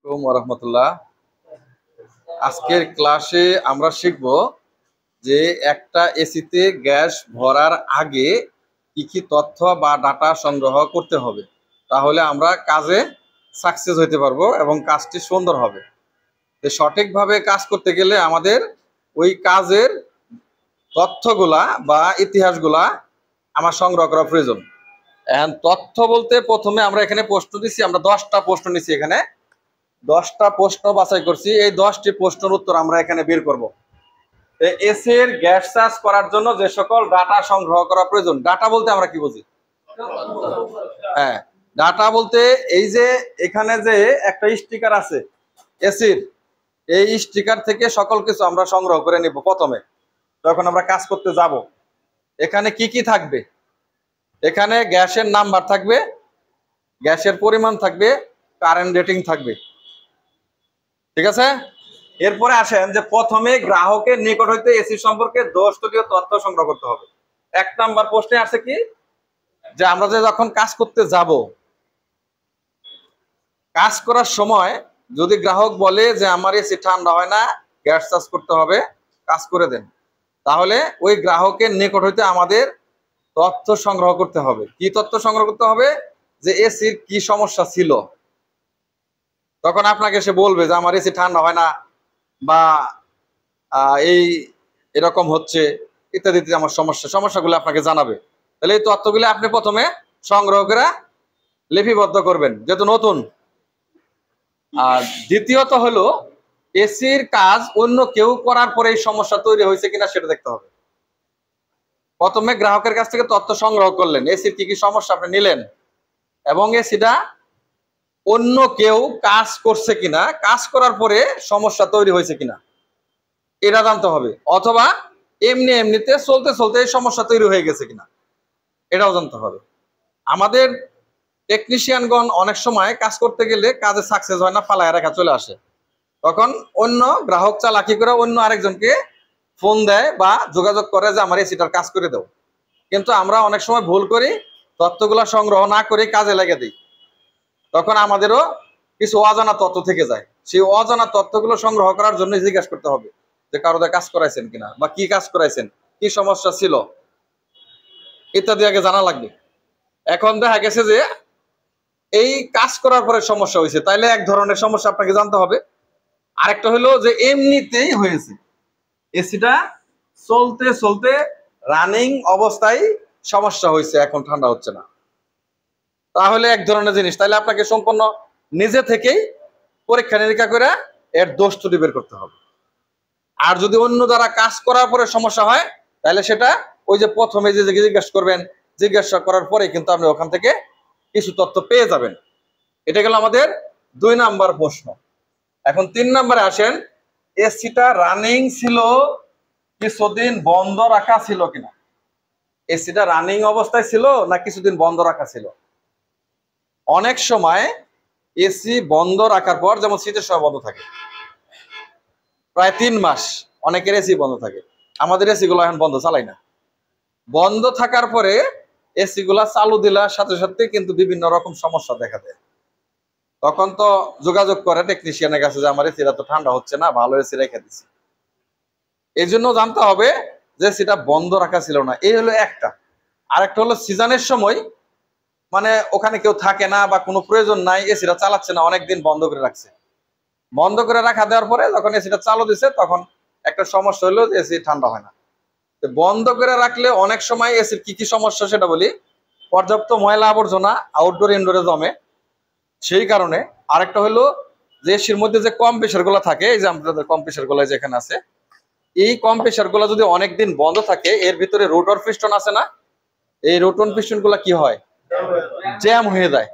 আসসালামু রহমতুল্লাহ। আজকের ক্লাসে আমরা শিখব যে একটা এসিতে গ্যাস ভরার আগে কি কি তথ্য বা ডাটা সংগ্রহ করতে হবে, তাহলে আমরা কাজে সাকসেস হতে পারবো এবং কাজটি সুন্দর হবে। তো সঠিকভাবে কাজ করতে গেলে আমাদের ওই কাজের তথ্যগুলা বা ইতিহাসগুলা আমার সংগ্রহ করা প্রয়োজন। এখন তথ্য বলতে প্রথমে আমরা এখানে প্রশ্ন দিচ্ছি, আমরা 10টা প্রশ্ন নিচ্ছি, এখানে 10টা প্রশ্ন বাছাই করছি। এই 10টি প্রশ্নের উত্তর আমরা এখানে বের করব। এসির গ্যাস চার্জ করার জন্য যে সকল ডাটা সংগ্রহ করা প্রয়োজন, ডাটা বলতে আমরা কি বুঝি? হ্যাঁ, ডাটা বলতে এই যে এখানে যে একটা স্টিকার আছে এসির, এই স্টিকার থেকে সকল কিছু আমরা সংগ্রহ করে নিব। প্রথমে যখন আমরা কাজ করতে যাব, এখানে কি কি থাকবে? এখানে গ্যাসের নাম্বার থাকবে, গ্যাসের পরিমাণ থাকবে, কারেন্ট রেটিং থাকবে। ঠিক আছে, এরপরে আসেন যে প্রথমে গ্রাহকের নিকট হইতে এসি সম্পর্কে দোষলীয় তথ্য সংগ্রহ করতে হবে। 1 নাম্বার প্রশ্নে আছে কি, যে আমরা যে যখন কাজ করতে যাব, কাজ করার সময় যদি গ্রাহক বলে যে আমার এসি ঠান্ডা হয় না, গ্যাস চার্জ করতে হবে, কাজ করে দেন, তাহলে ওই গ্রাহকের নিকট হইতে আমাদের তথ্য সংগ্রহ করতে হবে। কি তথ্য সংগ্রহ করতে হবে? যে এসির কি সমস্যা ছিল। তখন আপনাকে সে বলবে যে আমার এসি ঠান্ডা হয় না, বা এই এরকম হচ্ছে ইত্যাদি ইত্যাদি, আমার সমস্যাগুলো আপনাকে জানাবে। তাহলে এই তথ্যগুলো আপনি প্রথমে সংগ্রহ করে লিপিবদ্ধ করবেন, যেহেতু নতুন। আর দ্বিতীয়ত হলো, এসির কাজ অন্য কেউ করার পরে এই সমস্যা তৈরি হয়েছে কিনা সেটা দেখতে হবে। প্রথমে গ্রাহকের কাছ থেকে তথ্য সংগ্রহ করলেন, এসির কি কি সমস্যা আপনি নিলেন, এবং এসিটা অন্য কেউ কাজ করছে কিনা, কাজ করার পরে সমস্যা তৈরি হয়েছে কিনা এটা জানতে হবে, অথবা এমনিতে চলতে চলতে এই সমস্যা তৈরি হয়ে গেছে কিনা এটাও জানতে হবে। আমাদের টেকনিশিয়ানগণ অনেক সময় কাজ করতে গেলে কাজে সাকসেস হয় না, ফালায় রাখা চলে আসে। তখন অন্য গ্রাহক চালাকি করে অন্য আরেকজনকে ফোন দেয় বা যোগাযোগ করে যে আমার এসিটার কাজ করে দাও। কিন্তু আমরা অনেক সময় ভুল করি, তথ্যগুলা সংগ্রহ না করে কাজে লেগে দিই। তখন আমাদেরও কিছু অজানা তথ্য থেকে যায়। সেই অজানা তথ্যগুলো সংগ্রহ করার জন্য জিজ্ঞাসা করতে হবে যে কারোদের কাজ করাইছেন কিনা, বা কি কাজ করাইছেন, কি সমস্যা ছিল ইত্যাদি আগে জানা লাগবে। এখন দেখা গেছে যে এই কাজ করার পরে সমস্যা হয়েছে, তাইলে এক ধরনের সমস্যা আপনাকে জানতে হবে। আরেকটা হলো যে এমনিতেই হয়েছে, এসিটা চলতে চলতে রানিং অবস্থায় সমস্যা হয়েছে, এখন ঠান্ডা হচ্ছে না, তাহলে এক ধরনের জিনিস। তাহলে আপনাকে সম্পূর্ণ নিজে থেকেই পরীক্ষা নিরীক্ষা করে এর দোষ ত্রুটি বের করতে হবে। আর যদি অন্য দ্বারা কাজ করার পরে সমস্যা হয়, তাহলে সেটা ওই যে প্রথমে যে জিজ্ঞাসা করবেন, জিজ্ঞাসা করার পরে কিন্তু আপনি ওখান থেকে কিছু তথ্য পেয়ে যাবেন। এটা গেল আমাদের 2 নাম্বার প্রশ্ন। এখন 3 নাম্বারে আসেন, এসিটা রানিং ছিল, কিছুদিন বন্ধ রাখা ছিল কিনা। এসিটা রানিং অবস্থায় ছিল না কিছুদিন বন্ধ রাখা ছিল। অনেক সময় এসি বন্ধ রাখার পর, যেমন শীতের সময় বন্ধ থাকে প্রায় 3 মাস, অনেকের এসি বন্ধ থাকে। আমাদের এসি গুলো এখন বন্ধ, চালাই না। বন্ধ থাকার পরে এসি গুলা চালু দিলার সাথে সাথে কিন্তু বিভিন্ন রকম সমস্যা দেখা দেয়। তখন তো যোগাযোগ করে টেকনিশিয়ানের কাছে যে আমার এসিটা তো ঠান্ডা হচ্ছে না, ভালো এসি রেখে দিচ্ছি। এই জন্য জানতে হবে যে সেটা বন্ধ রাখা ছিল না, এই হলো একটা। আরেকটা হলো সিজনের সময়, মানে ওখানে কেউ থাকে না বা কোনো প্রয়োজন নাই, এসিটা চালাচ্ছে না, অনেকদিন বন্ধ করে রাখছে। বন্ধ করে রাখা দেওয়ার পরে যখন এসিটা চালু দিছে, তখন একটা সমস্যা হলো যে এসি ঠান্ডা হয় না। বন্ধ করে রাখলে অনেক সময় এসির কি কি সমস্যা সেটা বলি। পর্যাপ্ত ময়লা আবর্জনা আউটডোর ইনডোরে জমে, সেই কারণে। আরেকটা হলো যে এসির মধ্যে যে কম্প্রেসার গুলো থাকে, এই যে আমাদের কম্প্রেসার গুলো যেখানে আছে, এই কম্প্রেসার গুলো যদি অনেকদিন বন্ধ থাকে, এর ভিতরে রোটর পিস্টন আছে না, এই রোটন পিস্টন গুলা কি হয়, জ্যাম হয়ে যায়।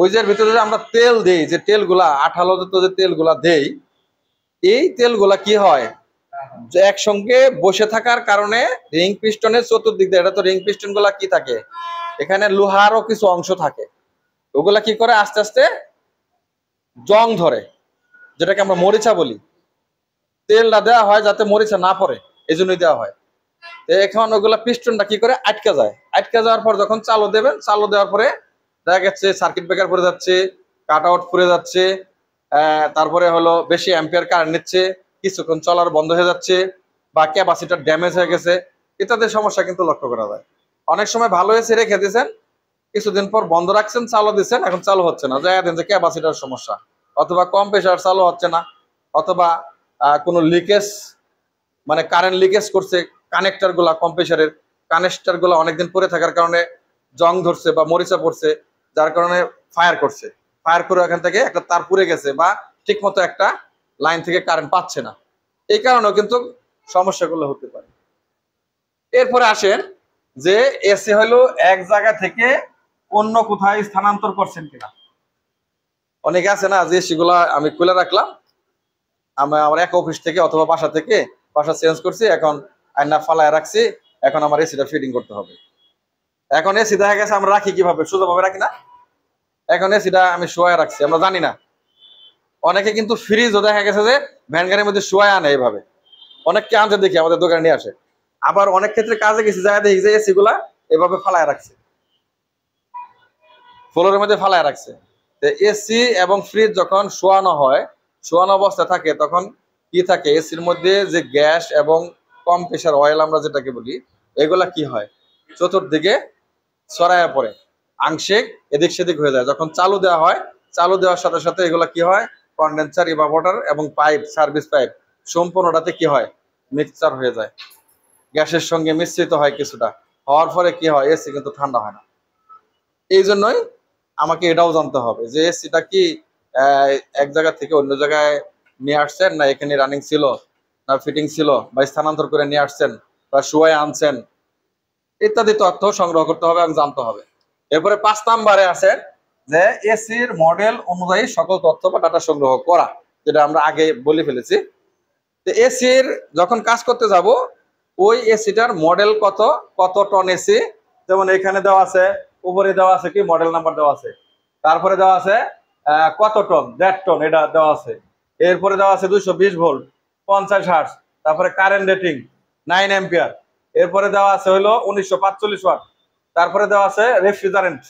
ওই যে ভিতরে যে আমরা তেল দেই, যে তেলগুলা আঠালো যে তেলগুলা দেই, এই তেলগুলা কি হয়, যে একসঙ্গে বসে থাকার কারণে রিং পিস্টনের চতুর্দিক দিয়ে, এটা তো রিং পিস্টন গুলা কি থাকে, এখানে লোহারও কিছু অংশ থাকে, ওগুলা কি করে আস্তে আস্তে জং ধরে, যেটাকে আমরা মরিচা বলি। তেলটা দেওয়া হয় যাতে মরিচা না পড়ে, এই জন্যই দেওয়া হয়। এখন ওগুলা পিস্টনটা কি করে আটকে যায়, আটকে যাওয়ার পর যখন চালু দেবেন, চালু দেওয়ার পরে দেখা যাচ্ছে সার্কিট ব্রেকার পড়ে যাচ্ছে, কাট আউট পড়ে যাচ্ছে, তারপরে হলো বেশি অ্যাম্পিয়ার কারেন্ট নিচ্ছে, কিছুক্ষণ চলার বন্ধ হয়ে যাচ্ছে, বা ক্যাপাসিটার ড্যামেজ হয়ে গেছে, ইত্যাদি সমস্যা কিন্তু লক্ষ্য করা যায়। অনেক সময় ভালো এসি রেখে দিয়েছেন, কিছুদিন পর বন্ধ রাখছেন, চালু দিচ্ছেন, এখন চালু হচ্ছে না, জায়গা দিন যে ক্যাপাসিটার সমস্যা, অথবা কম্প্রেসার চালু হচ্ছে না, অথবা কোনো লিকেজ, মানে কারেন্ট লিকেজ করছে, কানেক্টর গুলা, কম্প্রেসারের কানেক্টর গুলা অনেকদিন পরে থাকার কারণে জং ধরছে বা মরিচা পড়ছে, যার কারণে ফায়ার করছে, ফায়ার করে এখান থেকে একটা তার পুড়ে গেছে, বা ঠিক মতো একটা লাইন থেকে কারেন্ট পাচ্ছে না, এই কারণেও কিন্তু সমস্যাগুলো হতে পারে। এরপরে আসেন যে এসি হলো এক জায়গা থেকে অন্য কোথায় স্থানান্তর করছেন কিনা। অনেকে আছে না যে সেগুলা আমি খুলে রাখলাম, আমার এক অফিস থেকে অথবা বাসা থেকে বাসা চেঞ্জ করছি, এখন আয়না ফালায় রাখছি, এখন আমার এসিটা ফিটিং করতে হবে। এখন এসি দেখা গেছে আমরা রাখি কিভাবে, সোজাভাবে রাখি না, এখন এসিটা আমি শোয়ায় রাখছি, আমরা জানি না। অনেকে কিন্তু ফ্রিজও দেখা গেছে যে ভ্যান গাড়ির মধ্যে শোয়ায় আনে, এইভাবে অনেককে আনতে দেখি, আমাদের দোকানে নিয়ে আসে। আবার অনেক ক্ষেত্রে কাজে গেছি, যায় দেখি যে এসি গুলা এভাবে ফালায় রাখছে, ফ্লোরের মধ্যে ফালায় রাখছে। এসি এবং ফ্রিজ যখন শোয়ানো হয়, শোয়ানো অবস্থায় থাকে, তখন কি থাকে, এসির মধ্যে যে গ্যাস এবং কম্প্রেসার অয়েল আমরা যেটাকে বলি, এগুলা কি হয়, চতুর্দিকে ছড়ায় পড়ে, আংশিক এদিক সেদিক হয়ে যায়। যখন চালু দেওয়া হয়, চালু দেওয়ার সাথে সাথে এগুলা কি হয়, কন্ডেন্সার, ইভাপোরেটর এবং পাইপ, সার্ভিস পাইপ সম্পূর্ণটাতে কি হয়, মিক্সচার হয়ে যায়, গ্যাসের সঙ্গে মিশ্রিত হয় কিছুটা, হওয়ার পরে কি হয়, এসি কিন্তু ঠান্ডা হয় না। এই জন্যই আমাকে এটাও জানতে হবে যে এসিটা কি এক জায়গা থেকে অন্য জায়গায় নিয়ে আসছেন, না এখানে রানিং ছিল, না ফিটিং ছিল, বা স্থানান্তর করে নিয়ে আসছেন, বা শুয়ে আনছেন, ইত্যাদি তথ্য সংগ্রহ করতে হবে এবং জানতে হবে। এরপরে 5 নম্বরে আছে যে এসির মডেল অনুযায়ী সকল তথ্য বা ডাটা সংগ্রহ করা, যেটা আমরা আগে বলে ফেলেছি। তো এসির যখন কাজ করতে যাব, ওই এসিটার মডেল কত, কত টন এসি, যেমন এখানে দেওয়া আছে, উপরে দেওয়া আছে কি মডেল নাম্বার দেওয়া আছে, তারপরে দেওয়া আছে কত টন, 1.5 টন এটা দেওয়া আছে, এরপরে দেওয়া আছে 220 ভোল্ট 50 হার্টজ, তারপরে কারেন্ট রেটিং 9 অ্যাম্পিয়ার, এরপরে দেওয়া আছে হলো 1945 ওয়াট, তারপরে দেওয়া আছে রেফ্রিজারেন্ট,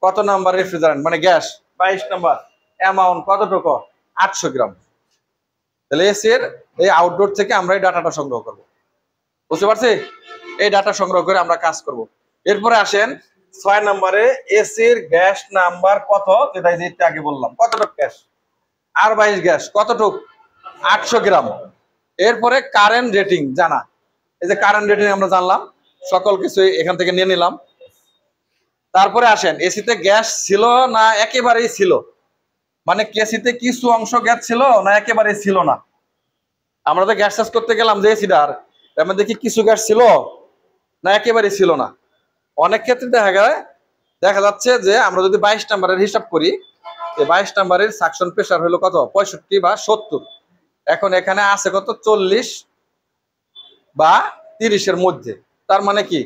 কত নাম্বার রেফ্রিজারেন্ট মানে গ্যাস, 22 নাম্বার, অ্যামাউন্ট কতটুকু, 800 গ্রাম। তাহলে এসির এই আউটডোর থেকে আমরা এই ডাটাটা সংগ্রহ করব, বুঝতে পারছি? এই ডাটা সংগ্রহ করে আমরা কাজ করব। এরপরে আসেন 6 নম্বরে, এসির গ্যাস নাম্বার কত, যেটা যেটা আগে বললাম, কতটুক গ্যাস, আর 22 গ্যাস কতটুক, 800 গ্রাম। এরপরে কারেন্ট রেটিং জানা, এই যে কারেন্ট রেটিং আমরা জানলাম, সকল কিছু এখান থেকে নিয়ে নিলাম। তারপরে আসেন এসিতে গ্যাস ছিল না একেবারেই ছিল, মানে এসিতে কিছু অংশ গ্যাস ছিল না একেবারেই ছিল না। আমরা তো গ্যাস চাষ করতে গেলাম যে এসিটার, এর মধ্যে কি কিছু গ্যাস ছিল না একেবারেই ছিল না। অনেক ক্ষেত্রে দেখা যাচ্ছে যে আমরা যদি 22 নাম্বারের হিসাব করি, 22 নাম্বারের সাকশন প্রেসার হলো কত, 65 বা 70, এখন এখানে আছে কত, 40 বা 30-এর মধ্যে, তার মানে কি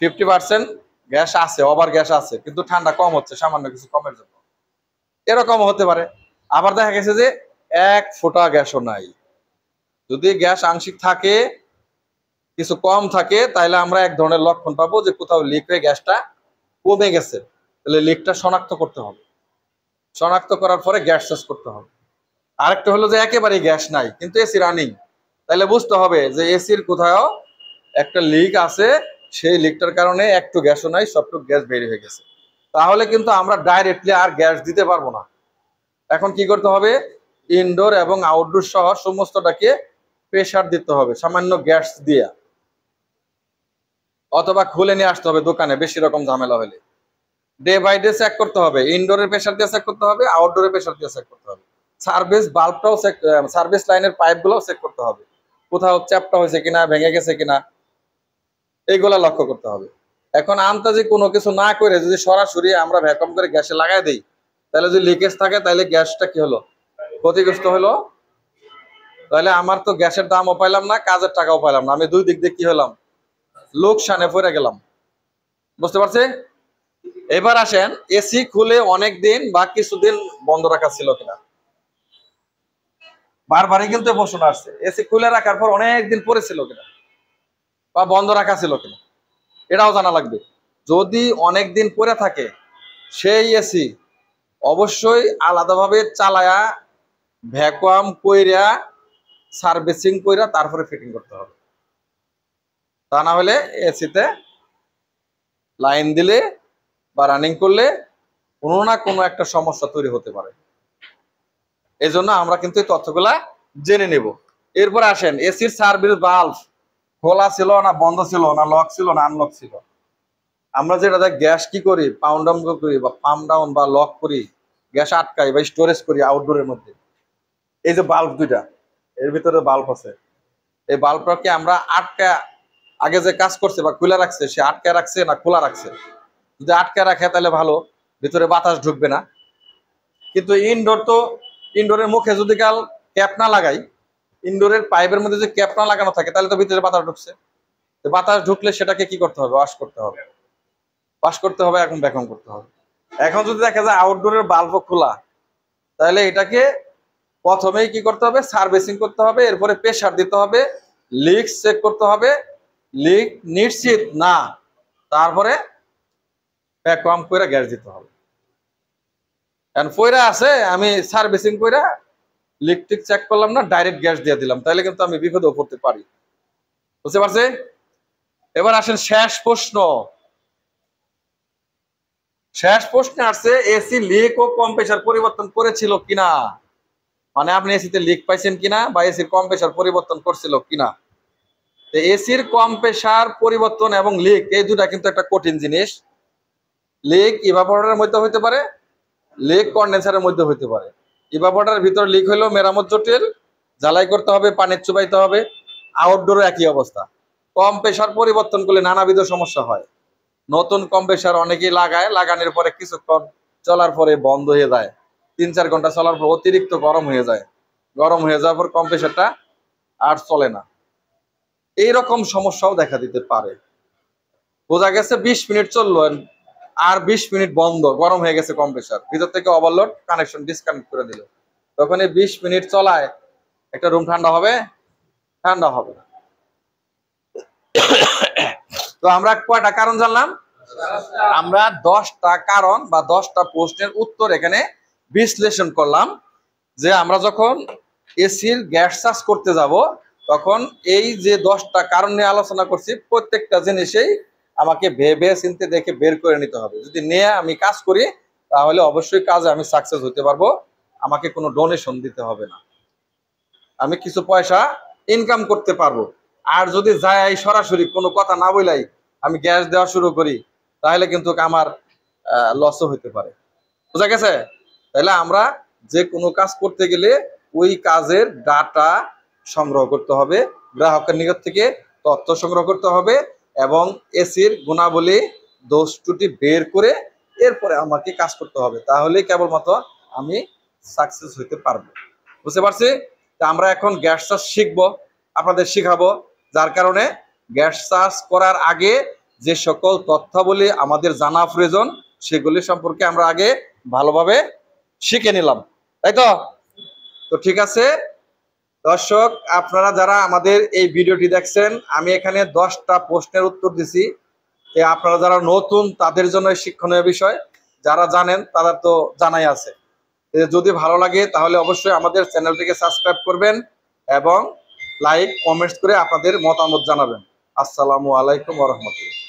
50% গ্যাস আছে, ওভার গ্যাস আছে, কিন্তু ঠান্ডা কম হচ্ছে সামান্য কিছু কমের জন্য, এরকম হতে পারে। আবার দেখা গেছে যে 1 ফোঁটা গ্যাসও নাই। যদি গ্যাস আংশিক থাকে, কিছু কম থাকে, তাহলে আমরা এক ধরনের লক্ষণ পাবো যে কোথাও লিক হয়ে গ্যাসটা কমে গেছে, তাহলে লিকটা শনাক্ত করতে হবে, শনাক্ত করার পরে গ্যাস চেঞ্জ করতে হবে। আরেকটা হলো যে একেবারেই গ্যাস নাই কিন্তু এসি রানিং, তাহলে বুঝতে হবে যে এসির কোথাও একটা লিক আছে, সেই লিকটার কারণে একটু গ্যাসও নাই, সবটুকু গ্যাস বের হয়ে গেছে, তাহলে কিন্তু আমরা ডাইরেক্টলি আর গ্যাস দিতে পারবো না। এখন কি করতে হবে, ইনডোর এবং আউটডোর সহ সমস্তটাকে প্রেসার দিতে হবে সামান্য গ্যাস দিয়ে, অথবা খুলে নিয়ে আসতে হবে দোকানে, বেশি রকম ঝামেলা হলে। ডে বাই ডে চেক করতে হবে, ইনডোরের প্রেসার দিয়ে চেক করতে হবে, আউটডোরের প্রেসার দিয়ে চেক করতে হবে, সার্ভিস বাল্বটাও চেক, সার্ভিস লাইনের পাইপগুলোও চেক করতে হবে, কোথাও চ্যাপটা হয়েছে কিনা, ভেঙে গেছে কিনা, এইগুলা লক্ষ্য করতে হবে। এখন আন্তাজি কোনো কিছু না করে যদি সরাসরি আমরা ভ্যাকুয়াম করে গ্যাসে লাগাই দিই, তাহলে যদি লিকেজ থাকে, তাহলে গ্যাসটা কি হলো, ক্ষতিগ্রস্ত হলো, তাহলে আমার তো গ্যাসের দামও পাইলাম না, কাজের টাকাও পাইলাম না, আমি দুই দিক দিয়ে কি হলাম, লোকসানে পড়ে গেলাম, বুঝতে পারছি? এবার আসেন এসি খুলে অনেক দিন বা কিছুদিন বন্ধ রাখা ছিল কিনা। বারবারই কিন্তু প্রশ্ন আসছে, এসি খুলে রাখার পর অনেক দিন পরে ছিল কিনা বা বন্ধ রাখা ছিল কিনা, এটাও জানা লাগবে। যদি অনেক দিন পরে থাকে, সেই এসি অবশ্যই আলাদাভাবে চালায়া ভ্যাকুয়াম কইরা সার্ভিসিং কইরা তারপরে ফিটিং করতে হবে। তা না হলে এসিতে লাইন দিলে বা রানিং করলে কোনো না কোনো একটা সমস্যা তৈরি হতে পারে। এই জন্য আমরা কিন্তু এই তথ্যগুলা জেনে নেব। এরপর আসেন এসির সার্ভিস ভালভ খোলা ছিল না বন্ধ ছিল না লক ছিল না আনলক ছিল। আমরা যেটা গ্যাস কি করি পাউন্ড ডাউন করি বা পাম্প ডাউন বা লক করি, গ্যাস আটকাই বা স্টোরেজ করি আউটডোরের মধ্যে। এই যে বাল্ব দুইটা এর ভিতরে বাল্ব আছে, এই বাল্বটাকে আমরা আটকা আগে যে কাজ করছে বা খোলা রাখছে সে আটকা রাখছে না খোলা রাখছে। যদি আটকা রাখে তাহলে ভালো, ভিতরে বাতাস ঢুকবে না। কিন্তু ইনডোর তো ইনডোরের মুখে যদি কাল ক্যাপ না লাগাই, ইনডোরের পাইপের মধ্যে যে ক্যাপ না লাগানো থাকে তাহলে তো ভিতরে বাতাস ঢুকছে। বাতাস ঢুকলে সেটাকে কি করতে হবে? ওয়াশ করতে হবে। ওয়াশ করতে হবে, এখন ভ্যাকুয়াম করতে হবে। এখন যদি দেখা যায় আউটডোরের বাল্ব খোলা, তাহলে এটাকে প্রথমেই কি করতে হবে? সার্ভিসিং করতে হবে, এরপরে প্রেসার দিতে হবে, লিক চেক করতে হবে, লিক নিশ্চিত না তারপরে ভ্যাকুয়াম করে গ্যাস দিতে হবে। এখন পয়রা আছে আমি সার্ভিসিং কইরা লিক টিক চেক করলাম না, ডাইরেক্ট গ্যাস দিয়ে দিলাম, তাহলে কিন্তু আমি বিপদে পড়তে পারি। বুঝতে পারছে? এবার আসেন শেষ প্রশ্ন। শেষ প্রশ্নে আসছে এসি লিক ও কম্প্রেসার পরিবর্তন করেছিল কিনা। মানে আপনি এসিতে লিক পাইছেন কিনা বা এসির কম্প্রেসার পরিবর্তন করছিল কিনা। এসির কম্প্রেসার পরিবর্তন এবং লিক এই দুটা কিন্তু একটা কঠিন জিনিস। লিক ইভাপোরেটরের মধ্যে হইতে পারে, লিক কন্ডেন্সারের মধ্যে হইতে পারে। ইভাপোরেটরের ভিতর লিক হইলেও মেরামত জটিল, ঝালাই করতে হবে, পানির চুবাইতে হবে। আউটডোরে একই অবস্থা। কম্প্রেসার পরিবর্তন করলে নানাবিধ সমস্যা হয়। নতুন কম্প্রেসার অনেকেই লাগায়, লাগানোর পরে কিছুক্ষণ চলার পরে বন্ধ হয়ে যায়, 3-4 ঘন্টা চলার পর অতিরিক্ত গরম হয়ে যায়। গরম হয়ে যাওয়ার পর কম্প্রেসারটা আর চলে না। এইরকম সমস্যাও দেখা দিতে পারে। বোঝা গেছে 20 মিনিট চললো আর 20 মিনিট বন্ধ, গরম হয়ে গেছে কম্প্রেসার, ভিতর থেকে ওভারলোড, কানেকশন ডিসকানেক্ট করে দিল। তখন এই 20 মিনিট চলায় একটা রুম ঠান্ডা হবে? ঠান্ডা হবে না। তো আমরা কয়টা কারণ জানলাম? আমরা 10টা কারণ বা 10টা প্রশ্নের উত্তর এখানে বিশ্লেষণ করলাম। যে আমরা যখন এসির গ্যাস চার্জ করতে যাব তখন এই যে 10টা কারণ নিয়ে আলোচনা করছি, প্রত্যেকটা জিনিসেই আমাকে ভেবে চিন্তে দেখে বের করে নিতে হবে। যদি নিয়ে আমি কাজ করি তাহলে অবশ্যই কাজে আমি সাকসেস হতে পারবো। আমাকে কোনো ডোনেশন দিতে হবে না, আমি কিছু পয়সা ইনকাম করতে পারবো। আর যদি যাই সরাসরি কোনো কথা না বলাই আমি গ্যাস দেওয়া শুরু করি তাহলে কিন্তু আমার লসও হতে পারে। বুঝা গেছে? তাহলে আমরা যে কোনো কাজ করতে গেলে ওই কাজের ডাটা সংগ্রহ করতে হবে, গ্রাহকের নিকট থেকে তথ্য সংগ্রহ করতে হবে এবং এসির গুণাবলী দোষ ত্রুটি বের করে এরপরে আমাকে কাজ করতে হবে। তাহলে কেবলমাত্র আমি সাকসেস হইতে পারবো। বুঝতে পারছি? তা আমরা এখন গ্যাস চার্জ শিখবো, আপনাদের শিখাবো। যার কারণে গ্যাস চার্জ করার আগে যে সকল তথ্যাবলী আমাদের জানা প্রয়োজন সেগুলি সম্পর্কে আমরা আগে ভালোভাবে শিখে নিলাম, তাই তো? তো ঠিক আছে দর্শক, আপনারা যারা আমাদের এই ভিডিওটি দেখছেন, আমি এখানে 10টা প্রশ্নের উত্তর দিছি। আপনারা যারা নতুন তাদের জন্য শিক্ষণীয় বিষয়, যারা জানেন তাদের তো জানাই আছে। যদি ভালো লাগে তাহলে অবশ্যই আমাদের চ্যানেলটিকে সাবস্ক্রাইব করবেন এবং লাইক কমেন্টস করে আপনাদের মতামত জানাবেন। আসসালামু আলাইকুম ওয়া রাহমাতুল্লাহ।